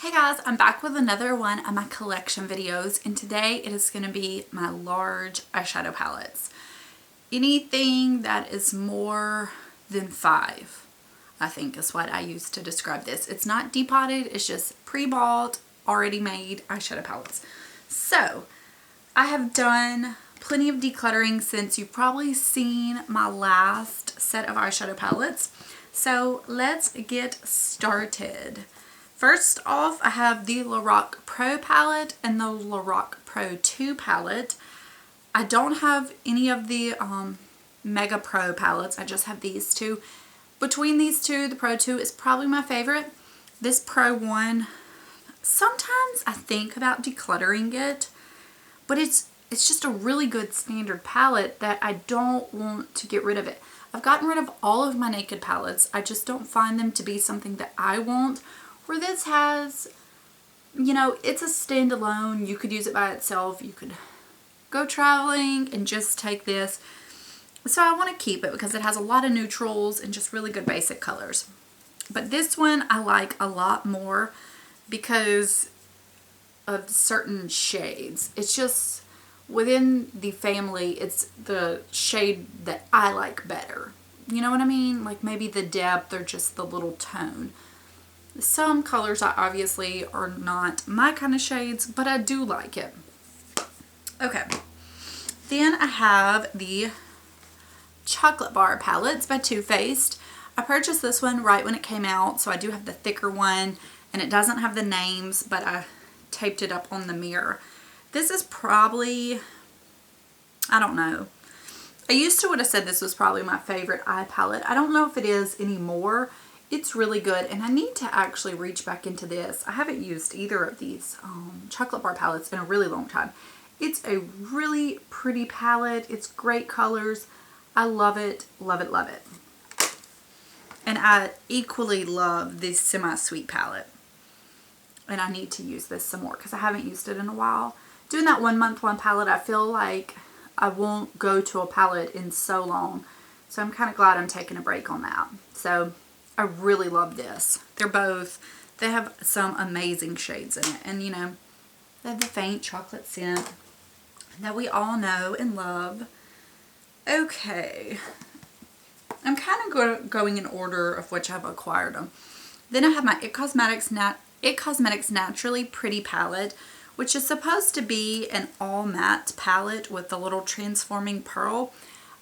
Hey guys, I'm back with another one of my collection videos, and today it is going to be my large eyeshadow palettes. Anything that is more than 5, I think is what I use to describe this. It's not depotted, it's just pre-bought, already made eyeshadow palettes. So, I have done plenty of decluttering since you've probably seen my last set of eyeshadow palettes. So, let's get started. First off, I have the Lorac Pro palette and the Lorac Pro 2 palette. I don't have any of the Mega Pro palettes. I just have these two. Between these two, the Pro 2 is probably my favorite. This Pro 1, sometimes I think about decluttering it, but it's just a really good standard palette that I don't want to get rid of it. I've gotten rid of all of my Naked palettes. I just don't find them to be something that I want. Where this has, you know, it's a standalone. You could use it by itself. You could go traveling and just take this. So I want to keep it because it has a lot of neutrals and just really good basic colors. But this one I like a lot more because of certain shades. It's just within the family, it's the shade that I like better. You know what I mean? Like maybe the depth or just the little tone. Some colors obviously are not my kind of shades, but I do like it. Okay, then I have the Chocolate Bar Palettes by Too Faced. I purchased this one right when it came out, so I do have the thicker one, and it doesn't have the names, but I taped it up on the mirror. This is probably, I don't know. I used to would have said this was probably my favorite eye palette. I don't know if it is anymore. It's really good, and I need to actually reach back into this. I haven't used either of these Chocolate Bar palettes in a really long time. It's a really pretty palette. It's great colors. I love it, love it, love it. And I equally love this Semi-Sweet palette. And I need to use this some more because I haven't used it in a while. Doing that 1 month one palette, I feel like I won't go to a palette in so long. So I'm kind of glad I'm taking a break on that. So I really love this. They have some amazing shades in it. And you know, they have the faint chocolate scent that we all know and love. Okay. I'm kind of going in order of which I've acquired them. Then I have my It Cosmetics Naturally Pretty palette, which is supposed to be an all matte palette with the little transforming pearl.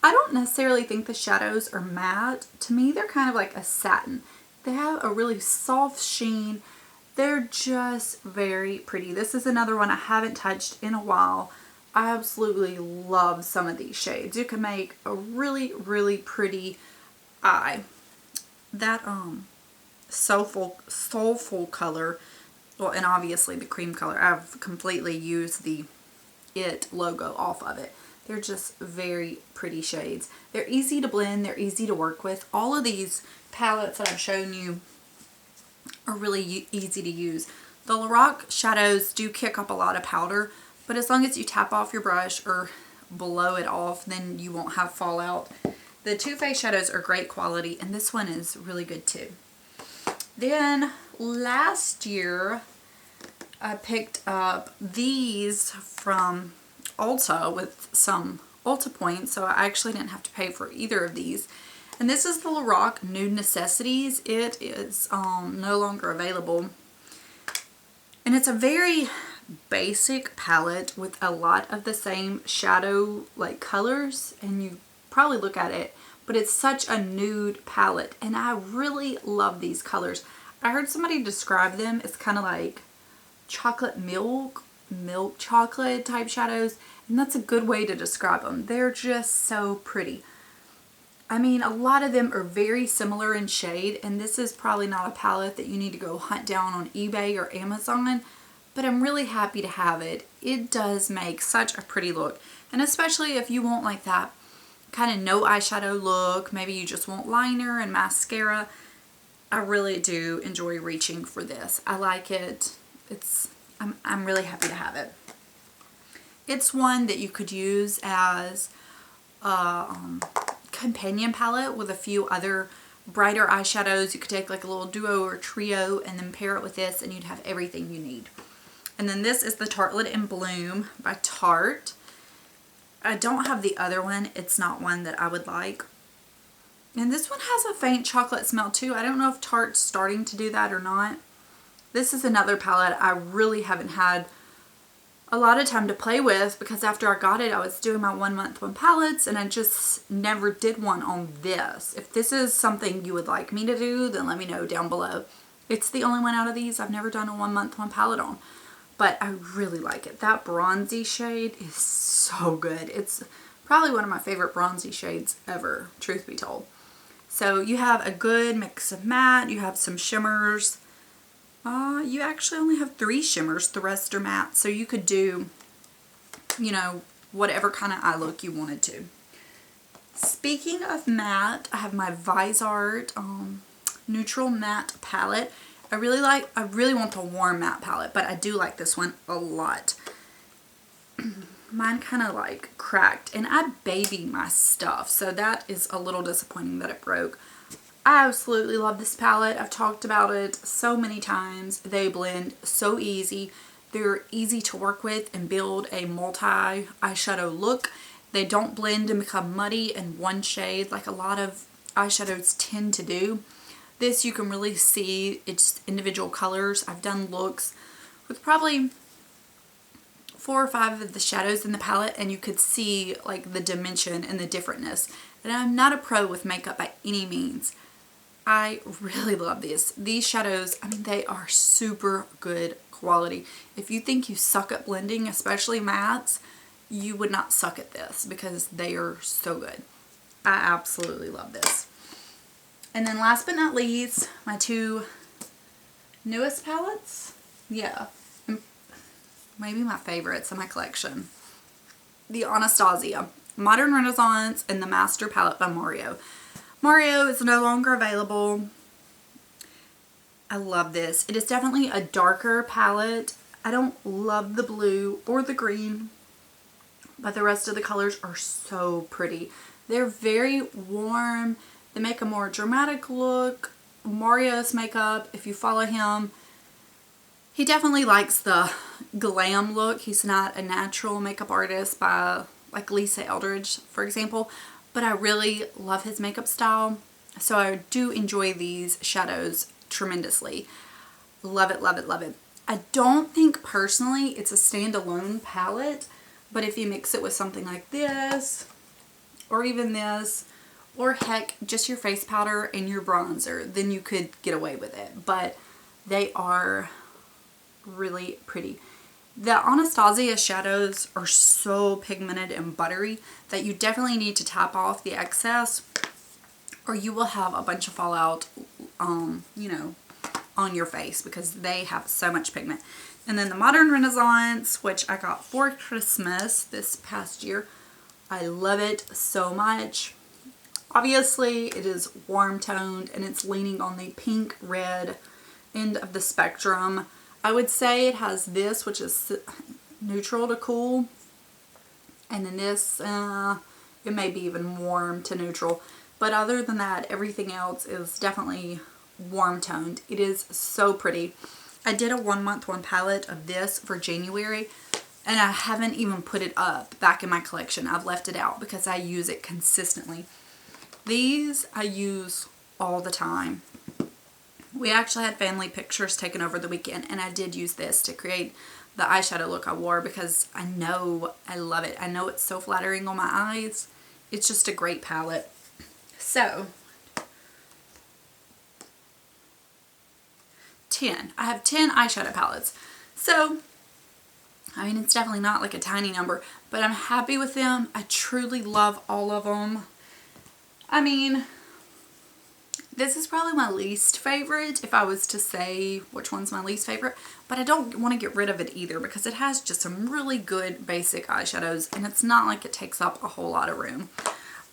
I don't necessarily think the shadows are matte. To me, they're kind of like a satin. They have a really soft sheen. They're just very pretty. This is another one I haven't touched in a while. I absolutely love some of these shades. You can make a really, really pretty eye. That soulful color, well, and obviously the cream color. I've completely used the It logo off of it. They're just very pretty shades. They're easy to blend. They're easy to work with. All of these palettes that I've shown you are really easy to use. The Lorac shadows do kick up a lot of powder, but as long as you tap off your brush or blow it off, then you won't have fallout. The Too Faced shadows are great quality, and this one is really good too. Then last year, I picked up these from Ulta with some Ulta points, so I actually didn't have to pay for either of these. And this is the Lorac Nude Necessities. It is no longer available. And it's a very basic palette with a lot of the same shadow like colors, and you probably look at it, but it's such a nude palette, and I really love these colors. I heard somebody describe them as kind of like chocolate milk chocolate type shadows, and that's a good way to describe them. They're just so pretty. I mean, a lot of them are very similar in shade, and this is probably not a palette that you need to go hunt down on eBay or Amazon, but I'm really happy to have it. It does make such a pretty look, and especially if you want like that kind of no eyeshadow look, maybe you just want liner and mascara, I really do enjoy reaching for this. I like it. I'm really happy to have it. It's one that you could use as a companion palette with a few other brighter eyeshadows, you could take like a little duo or trio and then pair it with this and you'd have everything you need. And then this is the Tartelette in Bloom by Tarte. I don't have the other one. It's not one that I would like. And this one has a faint chocolate smell too. I don't know if Tarte's starting to do that or not. This is another palette I really haven't had a lot of time to play with because after I got it, I was doing my 1 month 1 palettes and I just never did one on this. If this is something you would like me to do, then let me know down below. It's the only one out of these I've never done a 1 month 1 palette on. But I really like it. That bronzy shade is so good. It's probably one of my favorite bronzy shades ever, truth be told. So you have a good mix of matte. You have some shimmers. You actually only have 3 shimmers. The rest are matte. So you could do, you know, whatever kind of eye look you wanted to. Speaking of matte, I have my Vizart Neutral Matte Palette. I really want the warm matte palette, but I do like this one a lot. Mine kind of like cracked, and I baby my stuff, so that is a little disappointing that it broke. I absolutely love this palette. I've talked about it so many times. They blend so easy. They're easy to work with and build a multi eyeshadow look. They don't blend and become muddy in one shade like a lot of eyeshadows tend to do. This you can really see its individual colors. I've done looks with probably 4 or 5 of the shadows in the palette and you could see like the dimension and the differentness. And I'm not a pro with makeup by any means. I really love these. These shadows, I mean, they are super good quality. If you think you suck at blending, especially mattes, you would not suck at this because they are so good. I absolutely love this. And then last but not least, my 2 newest palettes. Yeah, maybe my favorites in my collection. The Anastasia Modern Renaissance and the Master Palette by Mario. Mario is no longer available. I love this. It is definitely a darker palette. I don't love the blue or the green, but the rest of the colors are so pretty. They're very warm. They make a more dramatic look. Mario's makeup, if you follow him, he definitely likes the glam look. He's not a natural makeup artist by like Lisa Eldridge, for example, but I really love his makeup style. So I do enjoy these shadows tremendously. Love it, love it, love it. I don't think personally it's a standalone palette, but if you mix it with something like this, or even this, or heck, just your face powder and your bronzer, then you could get away with it. But they are really pretty. The Anastasia shadows are so pigmented and buttery that you definitely need to tap off the excess or you will have a bunch of fallout, you know, on your face because they have so much pigment. And then the Modern Renaissance, which I got for Christmas this past year. I love it so much. Obviously, it is warm toned and it's leaning on the pink red end of the spectrum. I would say it has this, which is neutral to cool. And then this, it may be even warm to neutral. But other than that, everything else is definitely warm toned. It is so pretty. I did a 1 month 1 palette of this for January. And I haven't even put it up back in my collection. I've left it out because I use it consistently. These I use all the time. We actually had family pictures taken over the weekend and I did use this to create the eyeshadow look I wore because I know I love it. I know it's so flattering on my eyes. It's just a great palette. So, 10. I have 10 eyeshadow palettes. So, I mean, it's definitely not like a tiny number, but I'm happy with them. I truly love all of them. I mean, this is probably my least favorite if I was to say which one's my least favorite, but I don't want to get rid of it either because it has just some really good basic eyeshadows and it's not like it takes up a whole lot of room.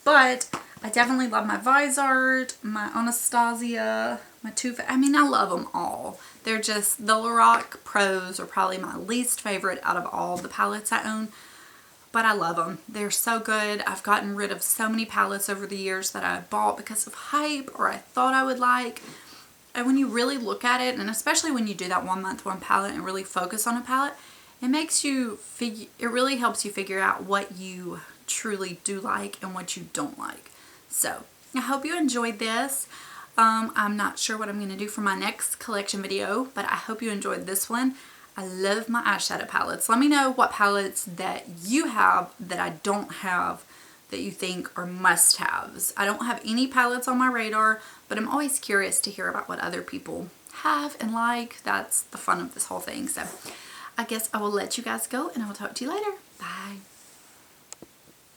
But I definitely love my Vizart, my Anastasia, my I mean, I love them all. They're just, the Lorac Pros are probably my least favorite out of all the palettes I own. but I love them. They're so good. I've gotten rid of so many palettes over the years that I bought because of hype or I thought I would like. And when you really look at it, and especially when you do that 1 month, one palette and really focus on a palette, it makes you it really helps you figure out what you truly do like and what you don't like. So I hope you enjoyed this. I'm not sure what I'm going to do for my next collection video, but I hope you enjoyed this one. I love my eyeshadow palettes. Let me know what palettes that you have that I don't have that you think are must-haves. I don't have any palettes on my radar, but I'm always curious to hear about what other people have and like. That's the fun of this whole thing. So I guess I will let you guys go and I will talk to you later. Bye.